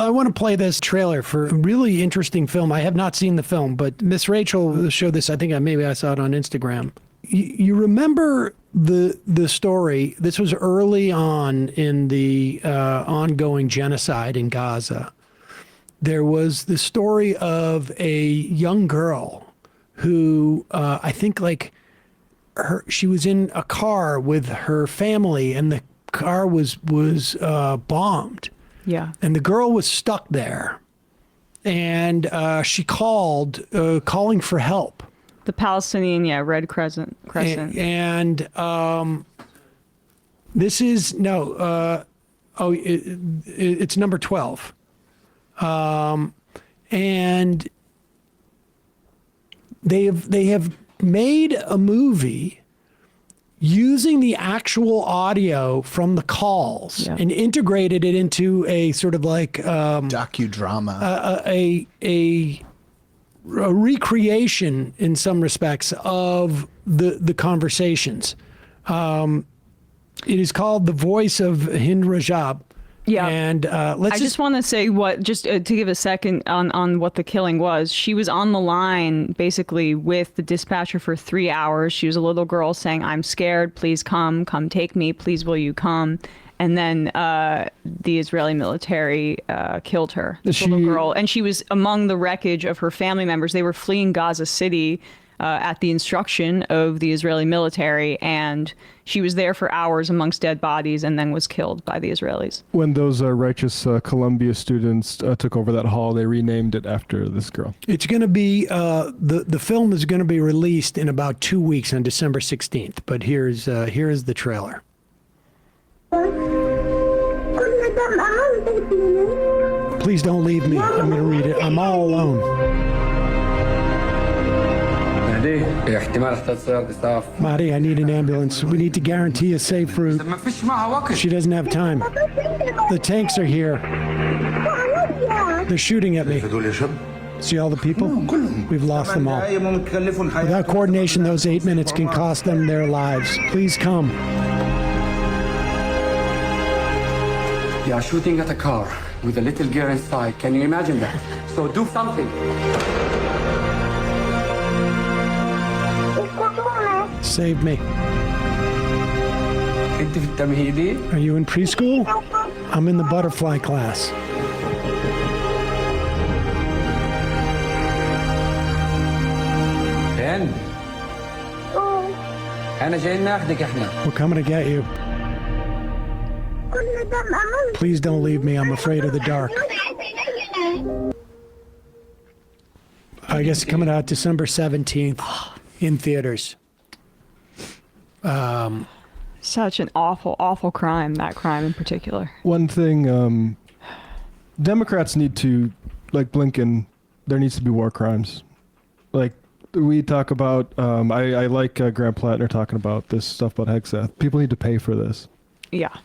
I want to play this trailer for a really interesting film. I have not seen the film, but Miss Rachel showed this. I think maybe I saw it on Instagram. You remember the story? This was early on in the ongoing genocide in Gaza. There was the story of a young girl who I think she was in a car with her family, and the car was bombed. Yeah. And the girl was stuck there, and she calling for help. The Palestinian, Red Crescent. And this is it's number 12. And they have made a movie using the actual audio from the calls and integrated it into a sort of docudrama, a recreation in some respects of the conversations. It is called The Voice of Hind Rajab. Yeah. And I just want to say to give a second on what the killing was. She was on the line basically with the dispatcher for 3 hours. She was a little girl saying, "I'm scared, please come take me, please will you come?" And then the Israeli military killed her, this little girl. And she was among the wreckage of her family members. They were fleeing Gaza City at the instruction of the Israeli military, and she was there for hours amongst dead bodies and then was killed by the Israelis. When those righteous Columbia students took over that hall, they renamed it after this girl. It's going to be, the film is going to be released in about 2 weeks on December 16th, but here is the trailer. Please don't leave me. I'm going to read it. I'm all alone. Mahdi, I need an ambulance. We need to guarantee a safe route. She doesn't have time. The tanks are here. They're shooting at me. See all the people? We've lost them all. Without coordination, those 8 minutes can cost them their lives. Please come. They are shooting at a car with a little girl inside. Can you imagine that? So do something. Save me. Are you in preschool? I'm in the butterfly class. We're coming to get you. Please don't leave me. I'm afraid of the dark. I guess it's coming out December 17th in theaters. Such an awful crime, that crime in particular. One thing, Democrats need to, like Blinken, there needs to be war crimes. Like we talk about, I like Graham Plattner talking about this stuff about Hegseth. People need to pay for this. Yeah.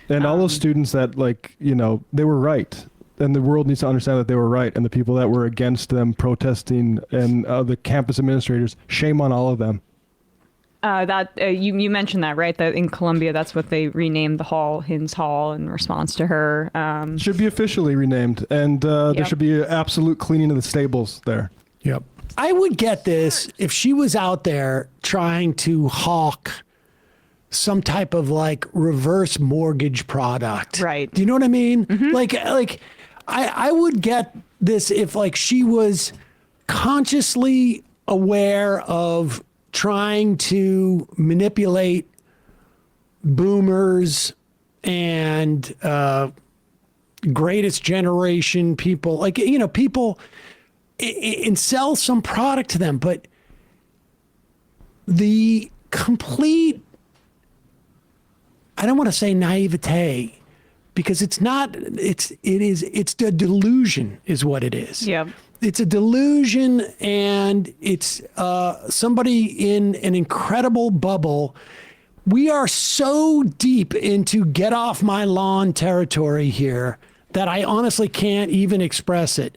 And all those students that, they were right. And the world needs to understand that they were right. And the people that were against them protesting and the campus administrators, shame on all of them. You mentioned that, right? That in Columbia, that's what they renamed the hall, Hind's Hall, in response to her. Should be officially renamed. And there should be an absolute cleaning of the stables there. Yep. I would get this if she was out there trying to hawk some type of reverse mortgage product. Right. Do you know what I mean? Mm-hmm. I would get this if she was consciously aware of trying to manipulate boomers and greatest generation people, people and sell some product to them. But the complete, I don't want to say naivete, because it's not, it's the delusion is what it is. Yeah. It's a delusion, and it's somebody in an incredible bubble. We are so deep into get off my lawn territory here that I honestly can't even express it.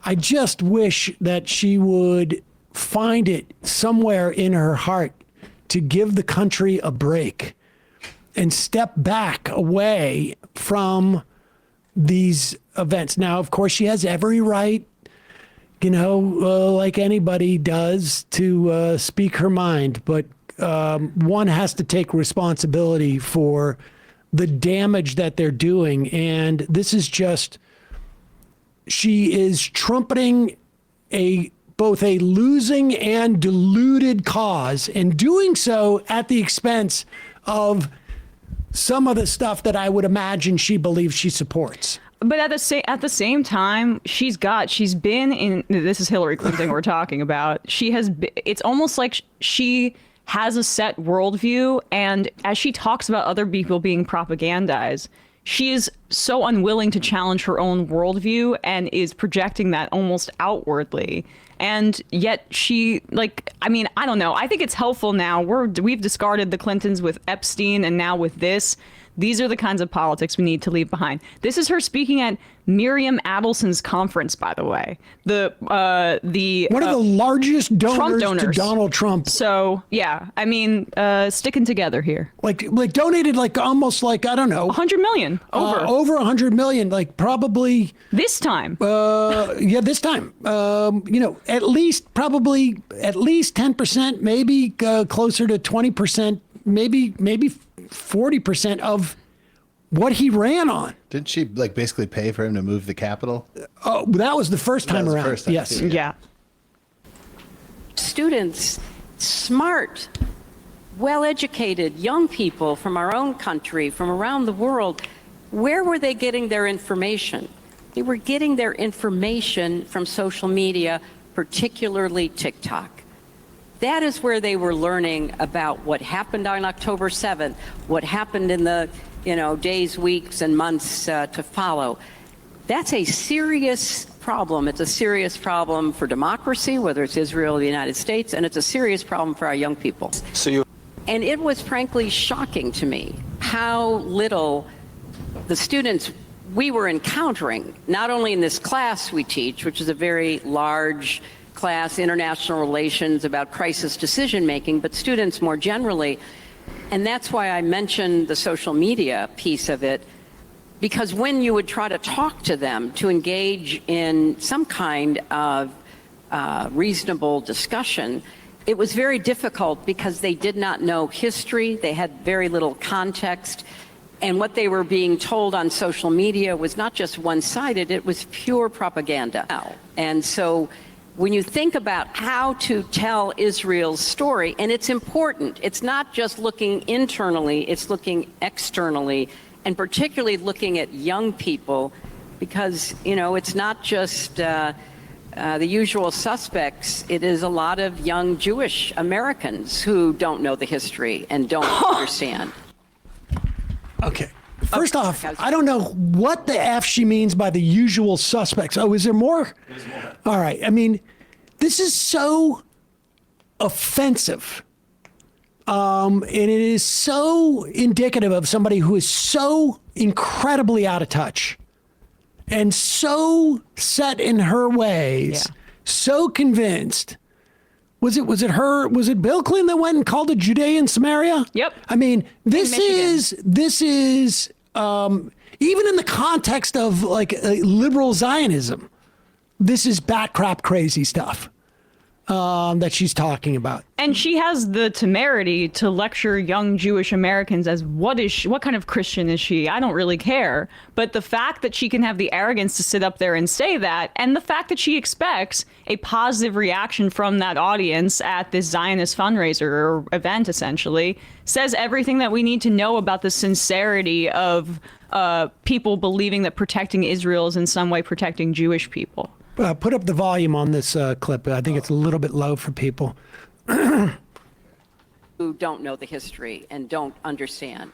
I just wish that she would find it somewhere in her heart to give the country a break and step back away from these events. Now, of course, she has every right, like anybody does, to speak her mind, but one has to take responsibility for the damage that they're doing. And this is just, she is trumpeting both a losing and deluded cause, and doing so at the expense of some of the stuff that I would imagine she believes she supports. But at the same time, she's been in, this is Hillary Clinton we're talking about. It's almost like she has a set worldview, and as she talks about other people being propagandized, she is so unwilling to challenge her own worldview and is projecting that almost outwardly. And yet she, I don't know. I think it's helpful now. We've discarded the Clintons with Epstein, and now with this. These are the kinds of politics we need to leave behind. This is her speaking at Miriam Adelson's conference, by the way. One of the largest donors donors to Donald Trump. So yeah, sticking together here. Like donated almost I don't know, 100 million over 100 million, probably this time. This time. At least 10%, maybe closer to 20%, maybe 40% of what he ran on. Didn't she basically pay for him to move the Capitol? Oh, that was the first time around. First time yes. too, yeah. Students, smart, well-educated young people from our own country, from around the world, where were they getting their information? They were getting their information from social media, particularly TikTok. That is where they were learning about what happened on October 7th, what happened in the days, weeks, and months to follow. That's a serious problem. It's a serious problem for democracy, whether it's Israel or the United States, and it's a serious problem for our young people. And it was frankly shocking to me how little the students we were encountering, not only in this class we teach, which is a very large class, international relations, about crisis decision making, but students more generally. And that's why I mentioned the social media piece of it, because when you would try to talk to them to engage in some kind of reasonable discussion, it was very difficult because they did not know history, they had very little context, and what they were being told on social media was not just one-sided, it was pure propaganda. And so when you think about how to tell Israel's story, and it's important, it's not just looking internally, it's looking externally, and particularly looking at young people, because, it's not just the usual suspects. It is a lot of young Jewish Americans who don't know the history and don't understand. Okay. First off, I don't know what the F she means by the usual suspects. Oh, is there more? There's more. All right. This is so offensive. And it is so indicative of somebody who is so incredibly out of touch and so set in her ways, so convinced. Was it Bill Clinton that went and called it Judea and Samaria? Yep. This is even in the context of liberal Zionism, this is bat crap crazy stuff that she's talking about. And she has the temerity to lecture young Jewish Americans as what kind of Christian is she? I don't really care. But the fact that she can have the arrogance to sit up there and say that, and the fact that she expects a positive reaction from that audience at this Zionist fundraiser or event, essentially, says everything that we need to know about the sincerity of people believing that protecting Israel is in some way protecting Jewish people. Put up the volume on this clip. I think it's a little bit low for people. Who don't know the history and don't understand.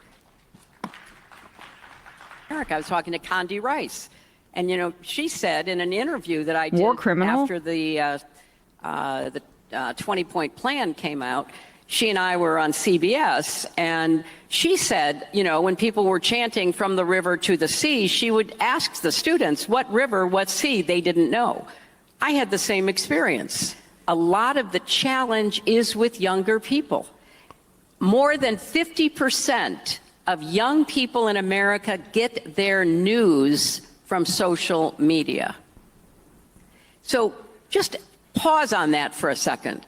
Eric, I was talking to Condi Rice, and she said in an interview that I did after the 20-point plan came out, she and I were on CBS, and she said, when people were chanting from the river to the sea, she would ask the students what river, what sea, they didn't know. I had the same experience. A lot of the challenge is with younger people. More than 50% of young people in America get their news from social media. So just pause on that for a second.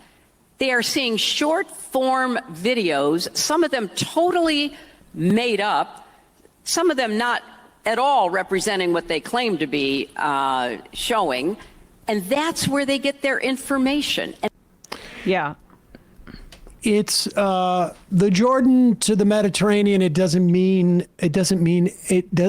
They are seeing short form videos, some of them totally made up, some of them not at all representing what they claim to be showing, and that's where they get their information. Yeah. It's the Jordan to the Mediterranean. It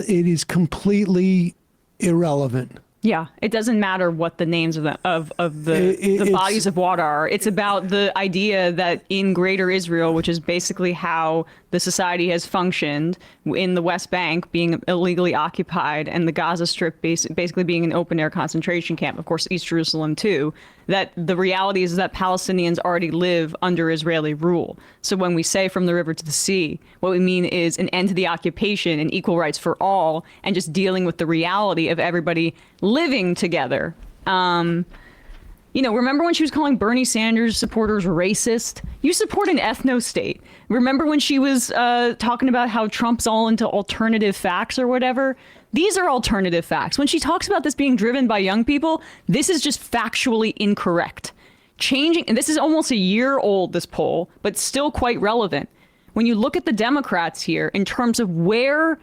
is completely irrelevant. Yeah, it doesn't matter what the names of the bodies of water are. It's about the idea that in Greater Israel, which is basically how the society has functioned, in the West Bank being illegally occupied and the Gaza Strip basically being an open-air concentration camp, of course, East Jerusalem too, that the reality is that Palestinians already live under Israeli rule. So when we say from the river to the sea, what we mean is an end to the occupation and equal rights for all, and just dealing with the reality of everybody living together. Remember when she was calling Bernie Sanders supporters racist? You support an ethno-state. Remember when she was talking about how Trump's all into alternative facts or whatever? These are alternative facts. When she talks about this being driven by young people, this is just factually incorrect. And this is almost a year old, this poll, but still quite relevant. When you look at the Democrats here in terms of where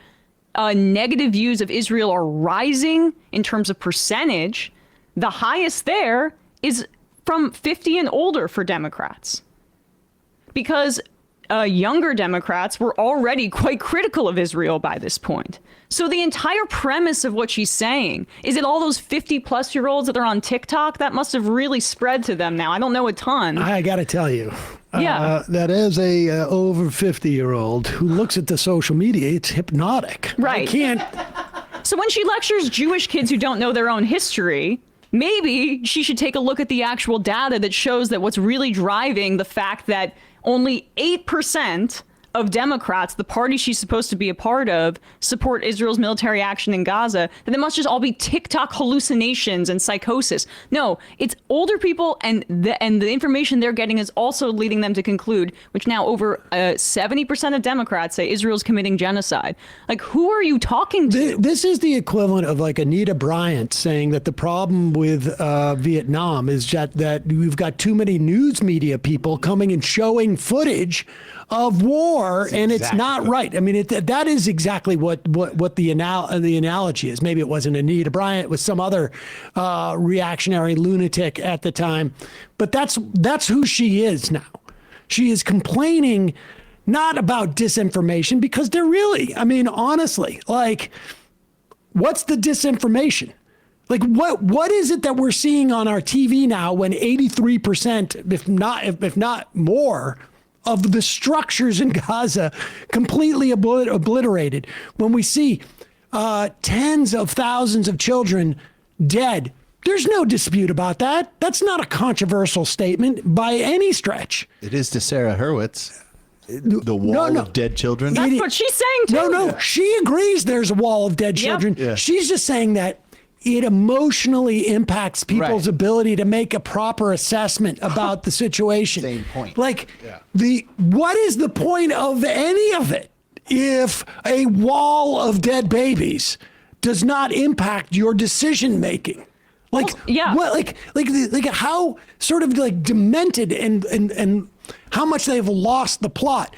negative views of Israel are rising in terms of percentage, the highest there is from 50 and older for Democrats. Because younger Democrats were already quite critical of Israel by this point. So the entire premise of what she's saying is that all those 50-plus-year-olds that are on TikTok, that must have really spread to them now. I don't know a ton. I got to tell you. Yeah. That as a over 50-year-old who looks at the social media, it's hypnotic. Right. I can't. So when she lectures Jewish kids who don't know their own history, maybe she should take a look at the actual data that shows that what's really driving the fact that only 8% of Democrats, the party she's supposed to be a part of, support Israel's military action in Gaza, that it must just all be TikTok hallucinations and psychosis. No, it's older people, and the information they're getting is also leading them to conclude, which now over 70% of Democrats say Israel's committing genocide. Like, who are you talking to? This is the equivalent of like Anita Bryant saying that the problem with Vietnam is that we've got too many news media people coming and showing footage of war, and it's not right. I mean, that is exactly what the analogy is. Maybe it wasn't Anita Bryant, it was some other reactionary lunatic at the time, but that's who she is now. She is complaining not about disinformation, because they're really, I mean, honestly, like, what's the disinformation? Like, what is it that we're seeing on our TV now when 83%, if not more, of the structures in Gaza completely obliterated, when we see tens of thousands of children dead? There's no dispute about that. That's not a controversial statement by any stretch. It is to Sarah Hurwitz. The wall of dead children. That's what she's saying too. No, she agrees there's a wall of dead children. Yeah. She's just saying that it emotionally impacts people's ability to make a proper assessment about the situation. Same point. Like, what is the point of any of it if a wall of dead babies does not impact your decision making? Like, what, like how sort of like demented and how much they've lost the plot.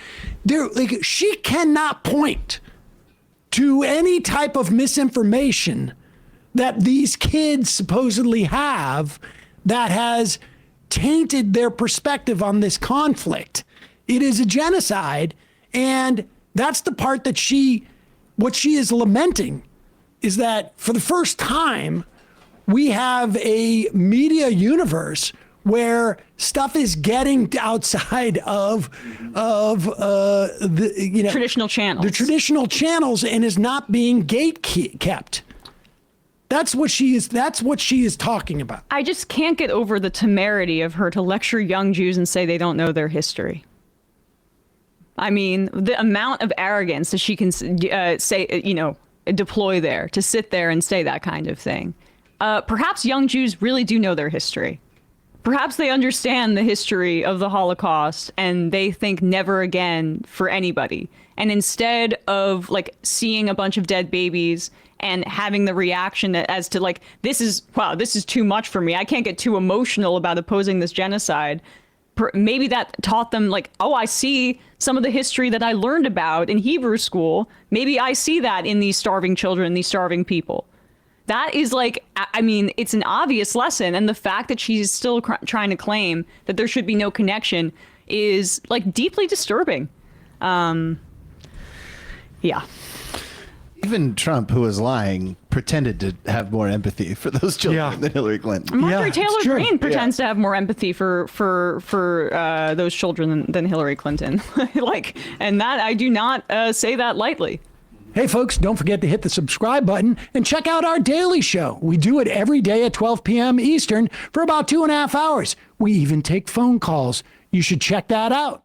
Like, she cannot point to any type of misinformation that these kids supposedly have that has tainted their perspective on this conflict. It is a genocide, and that's the part that what she is lamenting is that for the first time, we have a media universe where stuff is getting outside of the traditional channels. The traditional channels, and is not being kept. That's what she is talking about. I just can't get over the temerity of her to lecture young Jews and say they don't know their history. I mean, the amount of arrogance that she can deploy there, to sit there and say that kind of thing. Perhaps young Jews really do know their history. Perhaps they understand the history of the Holocaust and they think never again for anybody. And instead of like seeing a bunch of dead babies and having the reaction as to like, this is too much for me. I can't get too emotional about opposing this genocide. Maybe that taught them like, oh, I see some of the history that I learned about in Hebrew school. Maybe I see that in these starving children, these starving people. That is like, I mean, it's an obvious lesson. And the fact that she's still trying to claim that there should be no connection is like deeply disturbing. Yeah. Even Trump, who was lying, pretended to have more empathy for those children than Hillary Clinton. Marjorie Taylor Greene pretends to have more empathy for those children than Hillary Clinton. And that I do not say that lightly. Hey, folks, don't forget to hit the subscribe button and check out our daily show. We do it every day at 12 p.m. Eastern for about 2.5 hours. We even take phone calls. You should check that out.